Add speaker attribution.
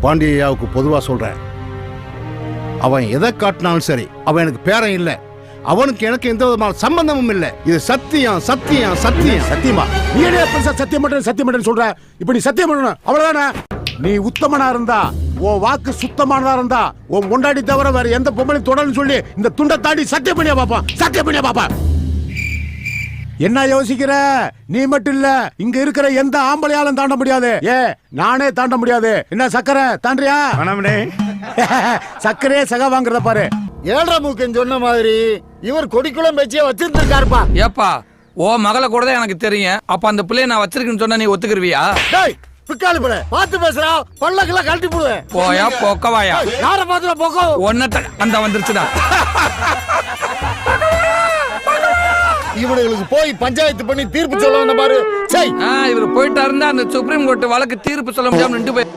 Speaker 1: பாண்டியாவுக்கு பொதுவா சொல்றேன், அவன் எதை காட்டினாலும் சரி, அவன் எனக்கு பேரன் இல்லை, அவனுக்கு எனக்கு எந்த விதமான சம்பந்தமும் இல்லை. இது சத்தியம் சத்தியம் சத்தியம்.
Speaker 2: சத்தியமா? நீ என்ன பெருசா சத்தியம் பண்றேன்னு சொல்ற? இப்ப நீ சத்தியம் பண்ணணும், அவ்வளவுதானே? நீ உத்தமனா இருந்தா, உன் வாக்கு சுத்தமானதா இருந்தா, உன் முன்னாடி தவிர வேற எந்த பொம்பளையும் தொடர்ந்து சொல்லி இந்த துண்டை தாண்டி சத்தியம் பண்ணியா பாப்பான், சத்தியம் பண்ணியா பாப்பா. என்ன யோசிக்கிற? நீ மட்டும் இல்ல, இங்க இருக்கிற எந்த ஆம்பளையாலும் தாண்ட முடியாது. நானே தாண்ட முடியாது. என்ன சக்கரை தாண்டியா? சக்கரையே சகா வாங்குறத பாரு.
Speaker 3: ஏழரை மூக்கன் சொன்ன மாதிரி இவர் கொடிக்குளம் பேச்சிய வச்சிருந்திருக்காருப்பா.
Speaker 4: ஏப்பா, ஓ மகளை கூட தான் எனக்கு தெரியும். அப்ப அந்த பிள்ளைய நான் வச்சிருக்கேன்னு சொன்னா நீ ஒத்துக்குருவியா?
Speaker 3: டேய் பிக்காலி பிள்ளை, பார்த்து பேசுறா, பல்லக்குல கழட்டி போடுவேன்.
Speaker 4: போயா போக்கவாயா?
Speaker 3: யார பாத்துல போக்கோ?
Speaker 4: ஒன்னட்ட அந்த வந்துருச்சுடா.
Speaker 3: இவனுங்களுக்கு போய் பஞ்சாயத்து பண்ணி தீர்ப்பு சொல்ல பாரு.
Speaker 4: இவர் போயிட்டா இருந்தா அந்த சுப்ரீம் கோர்ட் வழக்கு தீர்ப்பு சொல்ல முடியாம நின்று போய்